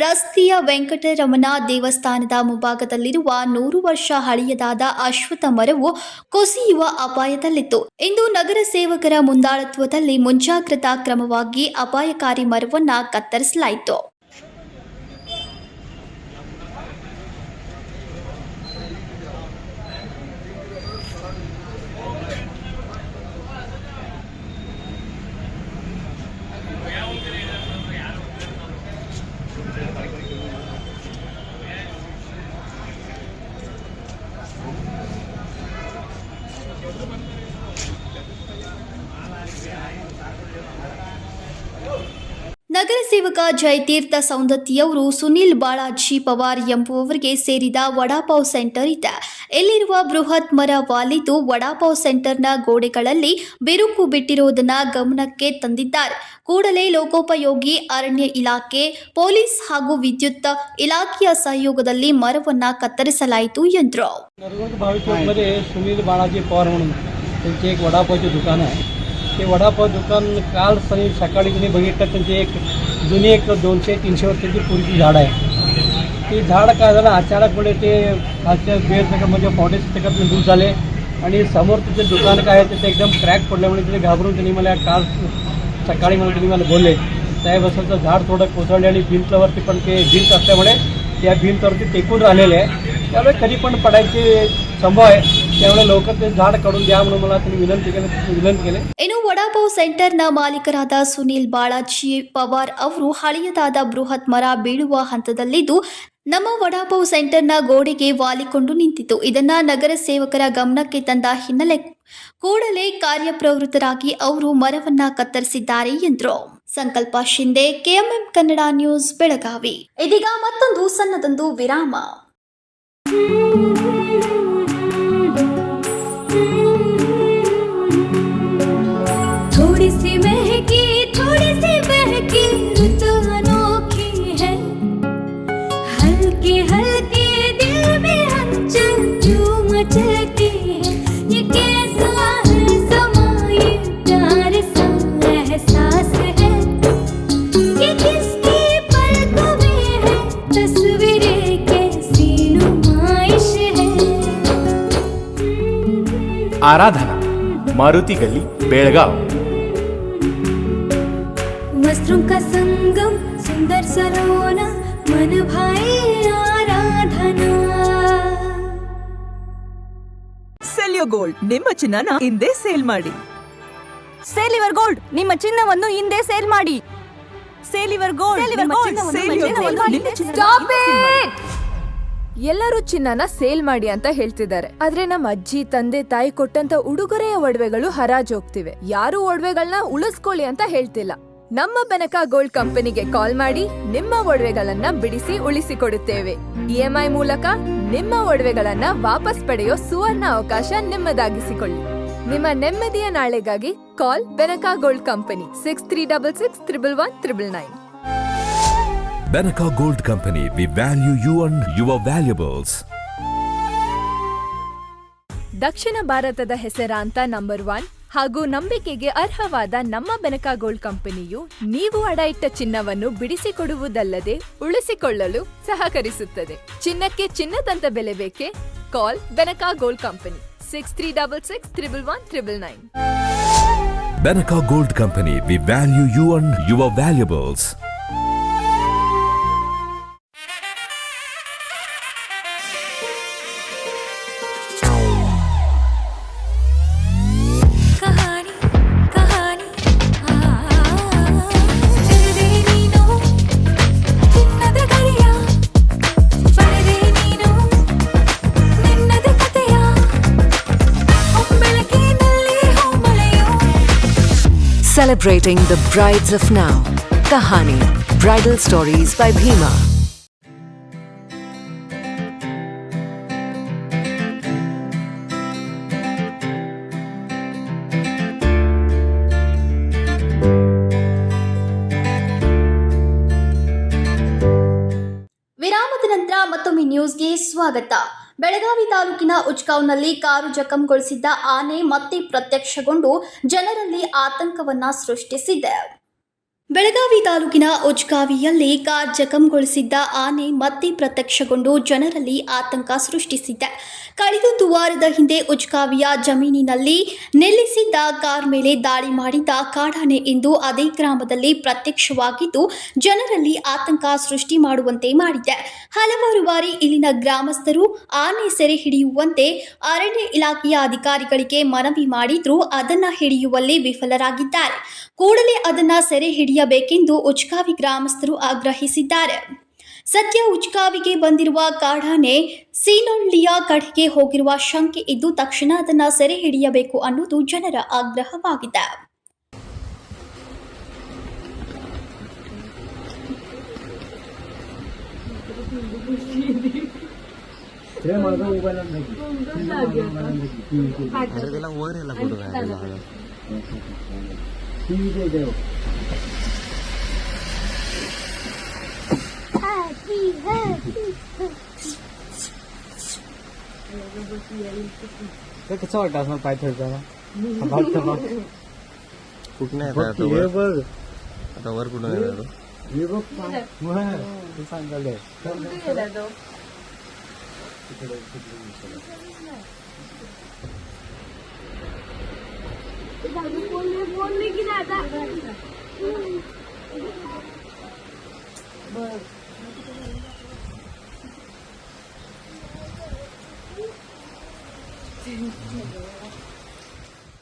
ರಸ್ತೆಯ ವೆಂಕಟರಮಣ ದೇವಸ್ಥಾನದ ಮುಂಭಾಗದಲ್ಲಿರುವ 100 ವರ್ಷ ಹಳೆಯದಾದ ಅಶ್ವತ್ಥ ಮರವು ಕುಸಿಯುವ ಅಪಾಯದಲ್ಲಿತ್ತು. ಇಂದು ನಗರ ಸೇವಕರ ಮುಂದಾಳತ್ವದಲ್ಲಿ ಮುಂಜಾಗ್ರತಾ ಕ್ರಮವಾಗಿ ಅಪಾಯಕಾರಿ ಮರವನ್ನ ಕತ್ತರಿಸಲಾಯಿತು. ನಗರ ಸೇವಕ ಜಯತೀರ್ಥ ಸೌಂದತ್ತಿಯವರು ಸುನಿಲ್ ಬಾಳಾಜಿ ಪವಾರ್ ಎಂಬುವವರಿಗೆ ಸೇರಿದ ವಡಾಪಾವ್ ಸೆಂಟರ್ ಇದೆ. ಇಲ್ಲಿರುವ ಬೃಹತ್ ಮರ ವಾಲಿದ್ದು ವಡಾಪಾವ್ ಸೆಂಟರ್ನ ಗೋಡೆಗಳಲ್ಲಿ ಬಿರುಕು ಬಿಟ್ಟಿರುವುದನ್ನು ಗಮನಕ್ಕೆ ತಂದಿದ್ದಾರೆ. ಕೂಡಲೇ ಲೋಕೋಪಯೋಗಿ, ಅರಣ್ಯ ಇಲಾಖೆ, ಪೊಲೀಸ್ ಹಾಗೂ ವಿದ್ಯುತ್ ಇಲಾಖೆಯ ಸಹಯೋಗದಲ್ಲಿ मरवನ್ನ कत्तरिಸಲಾಯಿತು ಎಂದರು. मध्ये सुनील बाळाजी पवार म्हणून त्यांचे एक वडापावचे दुकान आहे. ते वडापाव दुकान काल सकाळी तुम्ही बघितलं त्यांचे एक जुनी एक 200-300 वर्षाची पूर्वीची झाड आहे. ते झाड काय झालं अचानकपणे ते खालच्या बेड म्हणजे फॉरेस्ट त्याच्यातून दूर झाले आणि समोर तिथे दुकान काय आहे तिथे एकदम क्रॅक पडल्यामुळे तिथे घाबरून त्यांनी मला काल सकाळी मला त्यांनी मला बोलले साहेब असं झाड थोडं कोसळले आणि भिंतवरती पण ते भिंत असल्यामुळे त्या भिंतवरती टेकून राहिलेले आहे. त्यामुळे कधी पण पडायचे संभव आहे. त्यामुळे लवकर ते झाड काढून द्या म्हणून मला त्यांनी विनंती केली. ಇನ್ನು ವಡಾಪಾವ್ ಸೆಂಟರ್ನ ಮಾಲೀಕರಾದ ಸುನಿಲ್ ಬಾಳಾಜಿ ಪವಾರ್ ಅವರು ಹಳೆಯದಾದ ಬೃಹತ್ ಮರ ಬೀಳುವ ಹಂತದಲ್ಲಿದ್ದು ನಮ್ಮ ವಡಾಪಾವ್ ಸೆಂಟರ್ನ ಗೋಡೆಗೆ ವಾಲಿಕೊಂಡು ನಿಂತಿತ್ತು. ಇದನ್ನ ನಗರ ಸೇವಕರ ಗಮನಕ್ಕೆ ತಂದ ಹಿನ್ನೆಲೆ ಕೂಡಲೇ ಕಾರ್ಯಪ್ರವೃತ್ತರಾಗಿ ಅವರು ಮರವನ್ನ ಕತ್ತರಿಸಿದ್ದಾರೆ ಎಂದರು. ಸಂಕಲ್ಪ ಶಿಂದೆ, ಕೆಎಂಎಂ ಕನ್ನಡ ನ್ಯೂಸ್, ಬೆಳಗಾವಿ. ಇದೀಗ ಮತ್ತೊಂದು ಸಣ್ಣದೊಂದು ವಿರಾಮ. थोड़ी सी महकी थोड़ी सी बहकी रुत अनोखी है. हल्के हल्के दिल में हलचल जो मचलती है. ये कैसा है समा, ये प्यार सा एहसास है. ये किसकी पलकों में है तस्वीरें, कैसी नुमाइश है. आराधना, मारुति गली, बेळगाव. वस्त्रों का संगम, सुंदर सलोना, मन भाई आराधना. ಸೆಲ್ಯೋ ಗೋಲ್ಡ್, ನಿಮ್ಮ ಚಿನ್ನನ ಹಿಂದೆ ಸೇಲ್ ಮಾಡಿ. ಸೇಲಿವರ್ ಗೋಲ್ಡ್, ನಿಮ್ಮ ಚಿನ್ನವನ್ನು ಹಿಂದೆ ಸೇಲ್ ಮಾಡಿ. ಸೇಲಿವರ್ ಗೋಲ್ಡ್, ಎಲ್ಲರೂ ಚಿನ್ನನ ಸೇಲ್ ಮಾಡಿ ಅಂತ ಹೇಳ್ತಿದ್ದಾರೆ. ಆದ್ರೆ ನಮ್ಮ ಅಜ್ಜಿ, ತಂದೆ, ತಾಯಿ ಕೊಟ್ಟಂತ ಉಡುಗೊರೆಯ ಒಡವೆಗಳು ಹರಾಜ್ ಹೋಗ್ತಿವೆ. ಯಾರು ಒಡವೆಗಳನ್ನ ಉಳಿಸ್ಕೊಳ್ಳಿ ಅಂತ ಹೇಳ್ತಿಲ್ಲ. ನಮ್ಮ ಬೆನಕ ಗೋಲ್ಡ್ ಕಂಪನಿಗೆ ಕಾಲ್ ಮಾಡಿ ನಿಮ್ಮ ಒಡವೆಗಳನ್ನ ಬಿಡಿಸಿ ಉಳಿಸಿಕೊಡುತ್ತೇವೆ. EMI ಮೂಲಕ ನಿಮ್ಮ ಒಡವೆಗಳನ್ನ ವಾಪಸ್ ಪಡೆಯೋ ಸುವರ್ಣ ಅವಕಾಶ ನಿಮ್ಮದಾಗಿಸಿಕೊಳ್ಳಿ. ನಿಮ್ಮ ನೆಮ್ಮದಿಯ ನಾಳೆಗಾಗಿ call Benaka gold company 6366 Benaka Gold Company, we value you and your valuables. ದಕ್ಷಿಣ ಭಾರತದ ಹೆಸರಾಂತ ನಂಬರ್ 1 ಹಾಗೂ ನಂಬಿಕೆಗೆ ಅರ್ಹವಾದ ನಮ್ಮ ಬೆನಕ ಗೋಲ್ಡ್ ಕಂಪನಿಯು ನೀವು ಅಡ ಇಟ್ಟ ಚಿನ್ನವನ್ನು ಬಿಡಿಸಿಕೊಡುವುದಲ್ಲದೆ ಉಳಿಸಿಕೊಳ್ಳಲು ಸಹಕರಿಸುತ್ತದೆ. ಚಿನ್ನಕ್ಕೆ ಚಿನ್ನದಂತ ಬೆಲೆ ಬೇಕೆ? Call Benaka gold company 6366 Benaka Gold Company, we value you and your valuables. Celebrating the brides of now. Kahani, Bridal Stories by Bhima. ಸ್ವಾಗತ. ಬೆಳಗಾವಿ ತಾಲೂಕಿನ ಉಚ್ಕಾವ್ನಲ್ಲಿ ಕಾರು ಜಖಂಗೊಳಿಸಿದ್ದ ಆನೆ ಮತ್ತೆ ಪ್ರತ್ಯಕ್ಷಗೊಂಡು ಜನರಲ್ಲಿ ಆತಂಕವನ್ನ ಸೃಷ್ಟಿಸಿದೆ. ಬೆಳಗಾವಿ ತಾಲೂಕಿನ ಉಚ್ಕಾವಿಯಲ್ಲಿ ಕಾರ್ ಜಖಂಗೊಳಿಸಿದ್ದ ಆನೆ ಮತ್ತೆ ಪ್ರತ್ಯಕ್ಷಗೊಂಡು ಜನರಲ್ಲಿ ಆತಂಕ ಸೃಷ್ಟಿಸಿದೆ. ಕಳೆದೊಂದು ವಾರದ ಹಿಂದೆ ಉಚ್ಕಾವಿಯ ಜಮೀನಿನಲ್ಲಿ ನಿಲ್ಲಿಸಿದ್ದ ಕಾರ್ ಮೇಲೆ ದಾಳಿ ಮಾಡಿದ್ದ ಕಾಡಾನೆ ಇಂದು ಅದೇ ಗ್ರಾಮದಲ್ಲಿ ಪ್ರತ್ಯಕ್ಷವಾಗಿದ್ದು ಜನರಲ್ಲಿ ಆತಂಕ ಸೃಷ್ಟಿ ಮಾಡುವಂತೆ ಮಾಡಿದೆ. ಹಲವಾರು ಬಾರಿ ಇಲ್ಲಿನ ಗ್ರಾಮಸ್ಥರು ಆನೆ ಸೆರೆ ಹಿಡಿಯುವಂತೆ ಅರಣ್ಯ ಇಲಾಖೆಯ ಅಧಿಕಾರಿಗಳಿಗೆ ಮನವಿ ಮಾಡಿದ್ರೂ ಅದನ್ನ ಹಿಡಿಯುವಲ್ಲಿ ವಿಫಲರಾಗಿದ್ದಾರೆ. ಕೂಡಲೇ ಅದನ್ನ ಸೆರೆ ಹಿಡಿಯಬೇಕೆಂದು ಉಚ್ಕಾವಿ ಗ್ರಾಮಸ್ಥರು ಆಗ್ರಹಿಸಿದ್ದಾರೆ. ಸದ್ಯ ಉಚ್ಕಾವಿಗೆ ಬಂದಿರುವ ಕಾಡಾನೆ ಸೀನೊಳ್ಳಿಯ ಕಡೆಗೆ ಹೋಗಿರುವ ಶಂಕೆ ಇದ್ದು ತಕ್ಷಣ ಅದನ್ನ ಸೆರೆ ಹಿಡಿಯಬೇಕು ಅನ್ನೋದು ಜನರ ಆಗ್ರಹವಾಗಿದೆ. कसं वाटतं असं पाय ठेवताना कुठं आहे बघ आता वर कुठं सांगायला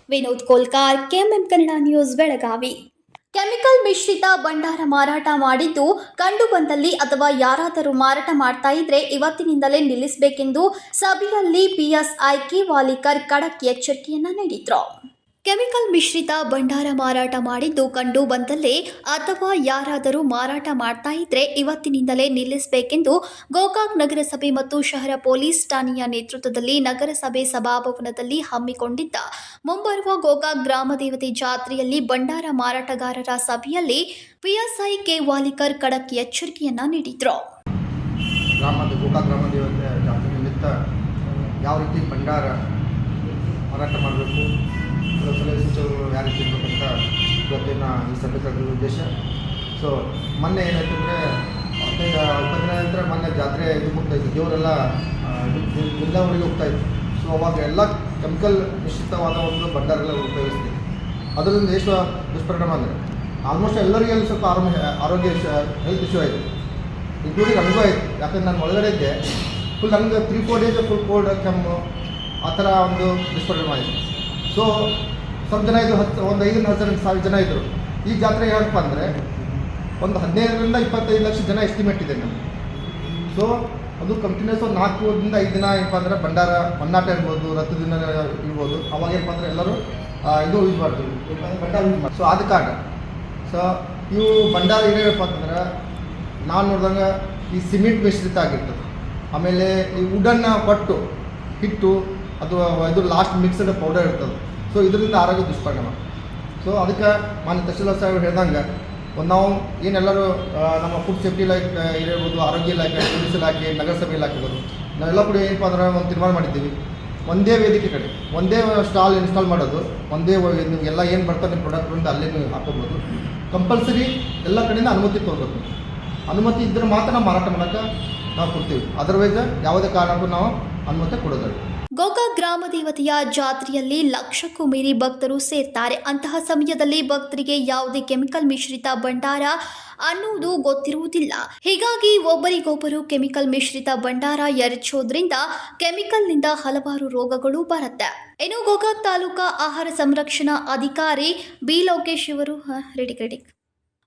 Vinod Kolkar, KMM Kannada news, Belagavi. Chemical ಮಿಶ್ರಿತ ಭಂಡಾರ ಮಾರಾಟ ಮಾಡಿದ್ದು ಕಂಡು ಬಂದಲ್ಲಿ ಅಥವಾ ಯಾರಾದರೂ ಮಾರಾಟ ಮಾಡ್ತಾ ಇದ್ರೆ ಇವತ್ತಿನಿಂದಲೇ ನಿಲ್ಲಿಸಬೇಕೆಂದು ಸಭೆಯಲ್ಲಿ ಪಿಎಸ್ಐ ಕೆ ವಾಲಿಕರ್ ಖಡಕ್ ಎಚ್ಚರಿಕೆಯನ್ನ ನೀಡಿದ್ರು. ಕೆಮಿಕಲ್ ಮಿಶ್ರಿತ ಭಂಡಾರ ಮಾರಾಟ ಮಾಡಿದ್ದು ಕಂಡು ಬಂದಲ್ಲೇ ಅಥವಾ ಯಾರಾದರೂ ಮಾರಾಟ ಮಾಡ್ತಾ ಇದ್ರೆ ಇವತ್ತಿನಿಂದಲೇ ನಿಲ್ಲಿಸಬೇಕೆಂದು ಗೋಕಾಕ್ ನಗರಸಭೆ ಮತ್ತು ಶಹರ ಪೊಲೀಸ್ ಠಾಣೆಯ ನೇತೃತ್ವದಲ್ಲಿ ನಗರಸಭೆ ಸಭಾಭವನದಲ್ಲಿ ಹಮ್ಮಿಕೊಂಡಿದ್ದ ಮುಂಬರುವ ಗೋಕಾಕ್ ಗ್ರಾಮದೇವತೆ ಜಾತ್ರೆಯಲ್ಲಿ ಭಂಡಾರ ಮಾರಾಟಗಾರರ ಸಭೆಯಲ್ಲಿ ಪಿಎಸ್ಐ ಕೆ ವಾಲಿಕರ್ ಖಡಕ್ ಎಚ್ಚರಿಕೆಯನ್ನ ನೀಡಿದ್ರು. ಗೋಕಾಕ್ ಗ್ರಾಮದೇವತೆ ಜಾತ್ರೆ ನಿಮಿತ್ತ ಯಾವ ರೀತಿ ಭಂಡಾರ ಮಾರಾಟ ಮಾಡಬೇಕು, ಸಲಹೆ ಸೂಚನೆಗಳು ಯಾವ ರೀತಿ ಇರಬೇಕಂತ ಇವತ್ತಿನ ಈ ಸಭೆ ಕರೆದ ಉದ್ದೇಶ. ಸೊ ಮೊನ್ನೆ ಏನಾಯ್ತು ಅಂದರೆ 15 ನಂತರ ಮೊನ್ನೆ ಜಾತ್ರೆ ಇದು ಮುಗ್ತಾಯಿತ್ತು, ದೇವರೆಲ್ಲ ಜಿಲ್ಲಾವರಿಗೆ ಹೋಗ್ತಾಯಿತ್ತು. ಸೊ ಅವಾಗ ಎಲ್ಲ ಕೆಮಿಕಲ್ ಮಿಶ್ರಿತವಾದ ಒಂದು ಭಂಡಾರೆಲ್ಲ ಉಪಯೋಗಿಸ್ತೀವಿ. ಅದರಿಂದ ಎಷ್ಟು ದುಷ್ಪರಿಣಾಮ ಅಂದರೆ ಆಲ್ಮೋಸ್ಟ್ ಎಲ್ಲರಿಗೂ ಸ್ವಲ್ಪ ಆರೋಗ್ಯ ಹೆಲ್ತ್ ಇಶ್ಯೂ ಆಯಿತು, ಇನ್ಕ್ಲೂಡಿಂಗ್ ನನಗೂ ಆಯಿತು. ಯಾಕಂದ್ರೆ ನಾನು ಒಳಗಡೆ ಇದ್ದೆ, ಫುಲ್ ನನಗೆ 3-4 ಡೇಸ್ ಫುಲ್ ಕೋಲ್ಡ್ ಕೆಮ್ಮು ಆ ಥರ ಒಂದು ದುಷ್ಪರಿಣಾಮ ಆಯಿತು. ಸೊ ಸ್ವಲ್ಪ ಜನ ಇದು ಒಂದು 5,000-10,000 ಜನ ಇದ್ದರು. ಈ ಜಾತ್ರೆ ಏನಪ್ಪ ಅಂದರೆ ಒಂದು 15ರಿಂದ 25 ಲಕ್ಷ ಜನ ಎಸ್ಟಿಮೇಟ್ ಇದೆ ನಮಗೆ. ಸೊ ಅದು ಕಂಟಿನ್ಯೂಸ್ ಒಂದು 4ರಿಂದ 5 ದಿನ ಏನಪ್ಪ ಅಂದರೆ ಭಂಡಾರ ಒನ್ನಾಟ ಇರ್ಬೋದು, ರಥ ದಿನ ಇರ್ಬೋದು. ಅವಾಗ ಏನಪ್ಪ ಅಂದರೆ ಎಲ್ಲರೂ ಇದು ಯೂಸ್ ಮಾಡ್ತೀವಿ, ಭಂಡಾರ ಯೂಸ್ ಮಾಡಿ. ಸೊ ಆದ ಕಾರಣ ಸೊ ಇವು ಭಂಡಾರ ಏನೇನಪ್ಪ ಅಂತಂದ್ರೆ ನಾನು ನೋಡಿದಂಗೆ ಈ ಸಿಮೆಂಟ್ ಮಿಶ್ರಿತ ಆಗಿರ್ತದೆ. ಆಮೇಲೆ ಈ ವುಡನ್ನ ಪಟ್ಟು ಹಿಟ್ಟು ಅದು ಇದು ಲಾಸ್ಟ್ ಮಿಕ್ಸ್ಡ್ ಪೌಡರ್ ಇರ್ತದೆ. ಸೊ ಇದರಿಂದ ಆರೋಗ್ಯ ದುಷ್ಪರಿಣಾಮ. ಸೊ ಅದಕ್ಕೆ ಮಾನ್ಯ ತಹಶೀಲ್ದಾರ್ ಸಾಹೇಬ್ ಹೇಳ್ದಂಗೆ ಒಂದು ನಾವು ಏನೆಲ್ಲರೂ ನಮ್ಮ ಫುಡ್ ಸೇಫ್ಟಿ ಇಲಾಖೆ ಇರ್ಬೋದು, ಆರೋಗ್ಯ ಇಲಾಖೆ, ಪೊಲೀಸ್ ಇಲಾಖೆ, ನಗರಸಭೆ ಇಲಾಖೆಗಳು ನಾವೆಲ್ಲ ಕೂಡ ಏನಪ್ಪ ಅಂದ್ರೆ ಒಂದು ತೀರ್ಮಾನ ಮಾಡಿದ್ದೀವಿ. ಒಂದೇ ವೇದಿಕೆ ಕಡೆ ಒಂದೇ ಸ್ಟಾಲ್ ಇನ್ಸ್ಟಾಲ್ ಮಾಡೋದು, ಒಂದೇ ನಿಮಗೆಲ್ಲ ಏನು ಬರ್ತಾರೆ ನಿಮ್ಮ ಪ್ರಾಡಕ್ಟ್ಗಳಿಂದ ಅಲ್ಲೇ ನೀವು ಹಾಕೋಬೋದು. ಕಂಪಲ್ಸರಿ ಎಲ್ಲ ಕಡೆಯಿಂದ ಅನುಮತಿ ತೊಗೊಬೇಕು. ಅನುಮತಿ ಇದ್ದರೆ ಮಾತ್ರ ನಾವು ಮಾರಾಟ ಮಾಡೋಕ್ಕೆ ನಾವು ಕೊಡ್ತೀವಿ. ಅದರ್ವೈಸ್ ಯಾವುದೇ ಕಾರಣಕ್ಕೂ ನಾವು ಅನುಮತಿ ಕೊಡೋದಿಲ್ಲ. ಗೋಕಾಕ್ ಗ್ರಾಮದೇವತೆಯ ಜಾತ್ರೆಯಲ್ಲಿ ಲಕ್ಷಕ್ಕೂ ಮೀರಿ ಭಕ್ತರು ಸೇರ್ತಾರೆ. ಅಂತಹ ಸಮಯದಲ್ಲಿ ಭಕ್ತರಿಗೆ ಯಾವುದೇ ಕೆಮಿಕಲ್ ಮಿಶ್ರಿತ ಭಂಡಾರ ಅನ್ನುವುದು ಗೊತ್ತಿರುವುದಿಲ್ಲ. ಹೀಗಾಗಿ ಒಬ್ಬರಿಗೊಬ್ಬರು ಕೆಮಿಕಲ್ ಮಿಶ್ರಿತ ಭಂಡಾರ ಎರಚೋದ್ರಿಂದ ಕೆಮಿಕಲ್ನಿಂದ ಹಲವಾರು ರೋಗಗಳು ಬರುತ್ತೆ. ಇನ್ನು ಗೋಕಾಕ್ ತಾಲೂಕಾ ಆಹಾರ ಸಂರಕ್ಷಣಾ ಅಧಿಕಾರಿ ಬಿ ಲೋಕೇಶ್ ಇವರು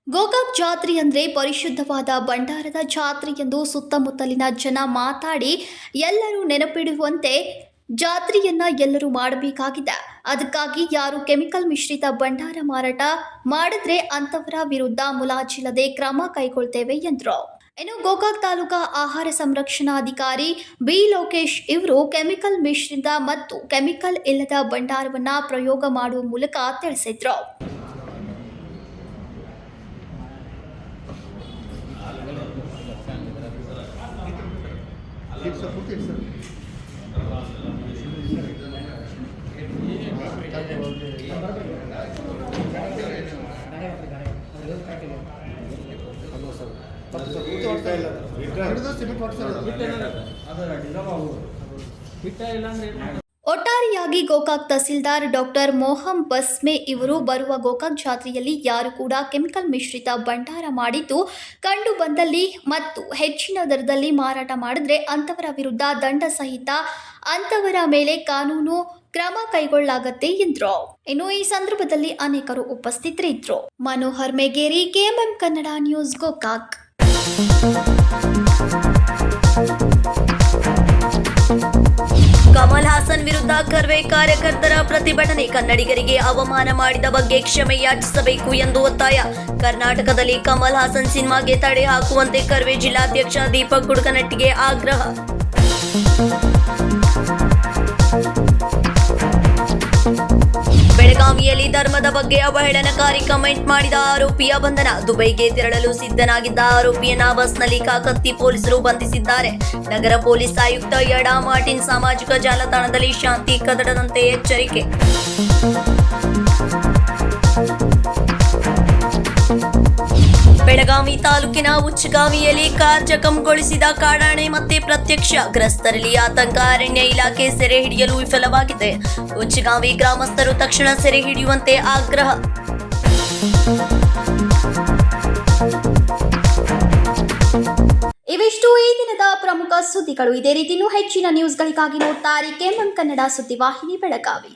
ಗೋಕಾಕ್ ಜಾತ್ರೆ ಅಂದರೆ ಪರಿಶುದ್ಧವಾದ ಭಂಡಾರದ ಜಾತ್ರೆ ಎಂದು ಸುತ್ತಮುತ್ತಲಿನ ಜನ ಮಾತಾಡಿ ಎಲ್ಲರೂ ನೆನಪಿಡುವಂತೆ ಜಾತ್ರೆಯನ್ನ ಎಲ್ಲರೂ ಮಾಡಬೇಕಾಗಿದೆ. ಅದಕ್ಕಾಗಿ ಯಾರು ಕೆಮಿಕಲ್ ಮಿಶ್ರಿತ ಭಂಡಾರ ಮಾರಾಟ ಮಾಡಿದ್ರೆ ಅಂತವರ ವಿರುದ್ಧ ಮುಲಾಜಿಲ್ಲದೆ ಕ್ರಮ ಕೈಗೊಳ್ತೇವೆ ಎಂದರು. ಇನ್ನು ಗೋಕಾಕ್ ತಾಲೂಕಾ ಆಹಾರ ಸಂರಕ್ಷಣಾಧಿಕಾರಿ ಬಿ ಲೋಕೇಶ್ ಇವರು ಕೆಮಿಕಲ್ ಮಿಶ್ರಿತ ಮತ್ತು ಕೆಮಿಕಲ್ ಇಲ್ಲದ ಭಂಡಾರವನ್ನ ಪ್ರಯೋಗ ಮಾಡುವ ಮೂಲಕ ತಿಳಿಸಿದ್ರು. ಒಟ್ಟಾರೆಯಾಗಿ ಗೋಕಾಕ್ ತಹಸೀಲ್ದಾರ್ ಡಾಕ್ಟರ್ ಮೋಹಂ ಬಸ್ಮೆ ಇವರು ಬರುವ ಗೋಕಾಕ್ ಜಾತ್ರೆಯಲ್ಲಿ ಯಾರು ಕೂಡ ಕೆಮಿಕಲ್ ಮಿಶ್ರಿತ ಭಂಡಾರ ಮಾಡಿದ್ದು ಕಂಡು ಬಂದಲ್ಲಿ ಮತ್ತು ಹೆಚ್ಚಿನ ದರದಲ್ಲಿ ಮಾರಾಟ ಮಾಡಿದ್ರೆ ಅಂತವರ ವಿರುದ್ಧ ದಂಡ ಸಹಿತ ಅಂತವರ ಮೇಲೆ ಕಾನೂನು ಕ್ರಮ ಕೈಗೊಳ್ಳಲಾಗತ್ತೆ ಎಂದರು. ಇನ್ನು ಈ ಸಂದರ್ಭದಲ್ಲಿ ಅನೇಕರು ಉಪಸ್ಥಿತರಿದ್ದರು. Manohar Megeri, KMM Kannada news, Gokak. ಕಮಲ್ ಹಾಸನ್ ವಿರುದ್ಧ ಕರ್ವೆ ಕಾರ್ಯಕರ್ತರ ಪ್ರತಿಭಟನೆ. ಕನ್ನಡಿಗರಿಗೆ ಅವಮಾನ ಮಾಡಿದ ಬಗ್ಗೆ ಕ್ಷಮೆ ಯಾಚಿಸಬೇಕು ಎಂದು ಒತ್ತಾಯ. ಕರ್ನಾಟಕದಲ್ಲಿ ಕಮಲ್ ಹಾಸನ್ ಸಿನಿಮಾಗೆ ತಡೆ ಹಾಕುವಂತೆ ಕರ್ವೆ ಜಿಲ್ಲಾಧ್ಯಕ್ಷ ದೀಪಕ್ ಕುಡ್ಕನಟ್ಟಿಗೆ ಆಗ್ರಹ. ಬೆಳಗಾವಿಯಲ್ಲಿ ಧರ್ಮದ ಬಗ್ಗೆ ಅವಹೇಳನಕಾರಿ ಕಮೆಂಟ್ ಮಾಡಿದ ಆರೋಪಿಯ ಬಂಧನ. ದುಬೈಗೆ ತೆರಳಲು ಸಿದ್ಧನಾಗಿದ್ದ ಆರೋಪಿಯನ್ನ ಬಸ್ನಲ್ಲಿ ಕಾಕತ್ತಿ ಪೊಲೀಸರು ಬಂಧಿಸಿದ್ದಾರೆ. ನಗರ ಪೊಲೀಸ್ ಆಯುಕ್ತ ಯಡಾ ಮಾರ್ಟಿನ್ ಸಾಮಾಜಿಕ ಜಾಲತಾಣದಲ್ಲಿ ಶಾಂತಿ ಕದಡದಂತೆ ಎಚ್ಚರಿಕೆ. ಬೆಳಗಾವಿ ತಾಲೂಕಿನ ಉಚ್ಚಗಾವಿಯಲ್ಲಿ ಕಾರ್ ಜಖಂಗೊಳಿಸಿದ ಕಾಡಾನೆ ಮತ್ತೆ ಪ್ರತ್ಯಕ್ಷ. ಗ್ರಸ್ತರಲ್ಲಿ ಆತಂಕ. ಅರಣ್ಯ ಇಲಾಖೆ ಸೆರೆ ಹಿಡಿಯಲು ವಿಫಲವಾಗಿದೆ. ಉಚ್ಚಗಾವಿ ಗ್ರಾಮಸ್ಥರು ತಕ್ಷಣ ಸೆರೆ ಹಿಡಿಯುವಂತೆ ಆಗ್ರಹ. ಇವಿಷ್ಟು ಈ ದಿನದ ಪ್ರಮುಖ ಸುದ್ದಿಗಳು. ಇದೇ ರೀತಿ ಹೆಚ್ಚಿನ ನ್ಯೂಸ್ಗಳಿಗಾಗಿ ನೋಡ್ತಾ ಇರಿ ಕೆಎಂಎಂ ಕನ್ನಡ ಸುದ್ದಿವಾಹಿನಿ ಬೆಳಗಾವಿ.